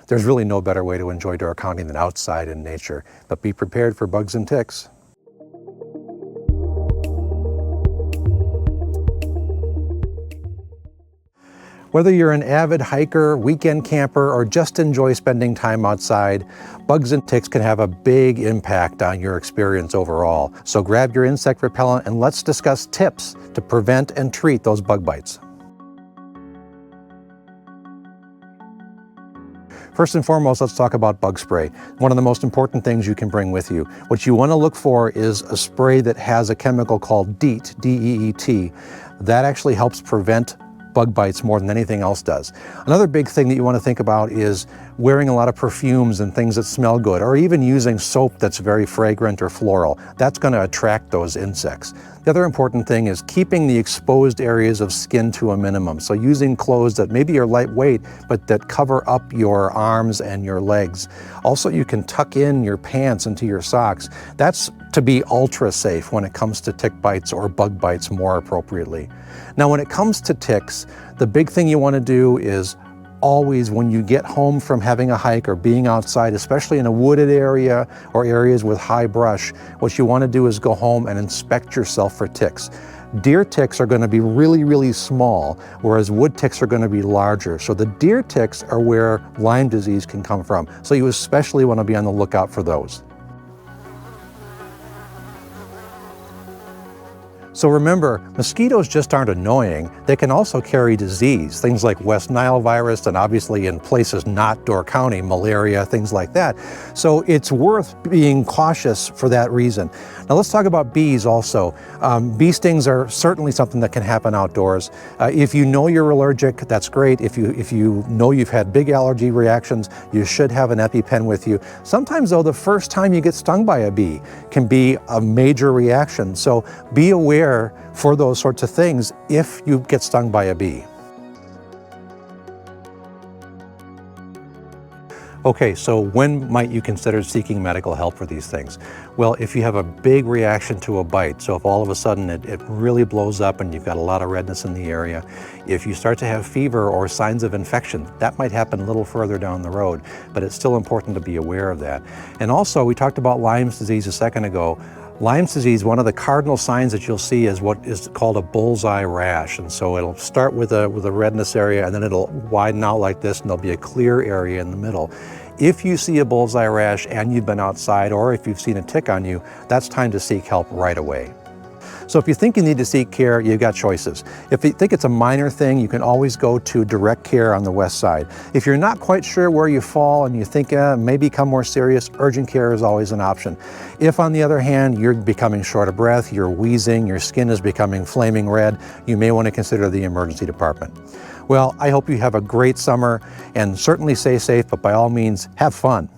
There's really no better way to enjoy Door County than outside in nature, but be prepared for bugs and ticks. Whether you're an avid hiker, weekend camper, or just enjoy spending time outside, bugs and ticks can have a big impact on your experience overall. So grab your insect repellent and let's discuss tips to prevent and treat those bug bites. First and foremost, let's talk about bug spray. One of the most important things you can bring with you. What you want to look for is a spray that has a chemical called DEET, D-E-E-T. That actually helps prevent bug bites more than anything else does. Another big thing that you want to think about is wearing a lot of perfumes and things that smell good, or even using soap that's very fragrant or floral. That's going to attract those insects. The other important thing is keeping the exposed areas of skin to a minimum. So using clothes that maybe are lightweight, but that cover up your arms and your legs. Also, you can tuck in your pants into your socks. That's to be ultra safe when it comes to tick bites or bug bites more appropriately. Now, when it comes to ticks, the big thing you want to do is always, when you get home from having a hike or being outside, especially in a wooded area or areas with high brush, what you want to do is go home and inspect yourself for ticks. Deer ticks are going to be really, really small, whereas wood ticks are going to be larger. So the deer ticks are where Lyme disease can come from. So you especially want to be on the lookout for those. So remember, mosquitoes just aren't annoying. They can also carry disease, things like West Nile virus, and obviously in places not Door County, malaria, things like that. So it's worth being cautious for that reason. Now let's talk about bees also. Bee stings are certainly something that can happen outdoors. If you know you're allergic, that's great. If you know you've had big allergy reactions, you should have an EpiPen with you. Sometimes though, the first time you get stung by a bee can be a major reaction. So be aware for those sorts of things if you get stung by a bee. Okay, so when might you consider seeking medical help for these things? Well, if you have a big reaction to a bite, so if all of a sudden it really blows up and you've got a lot of redness in the area, if you start to have fever or signs of infection, that might happen a little further down the road, but it's still important to be aware of that. And also, we talked about Lyme's disease a second ago. Lyme's disease, one of the cardinal signs that you'll see is what is called a bullseye rash. And so it'll start with a redness area and then it'll widen out like this and there'll be a clear area in the middle. If you see a bullseye rash and you've been outside, or if you've seen a tick on you, that's time to seek help right away. So if you think you need to seek care, you've got choices. If you think it's a minor thing, you can always go to direct care on the west side. If you're not quite sure where you fall and you think it may become more serious, urgent care is always an option. If, on the other hand, you're becoming short of breath, you're wheezing, your skin is becoming flaming red, you may want to consider the emergency department. Well, I hope you have a great summer and certainly stay safe, but by all means, have fun.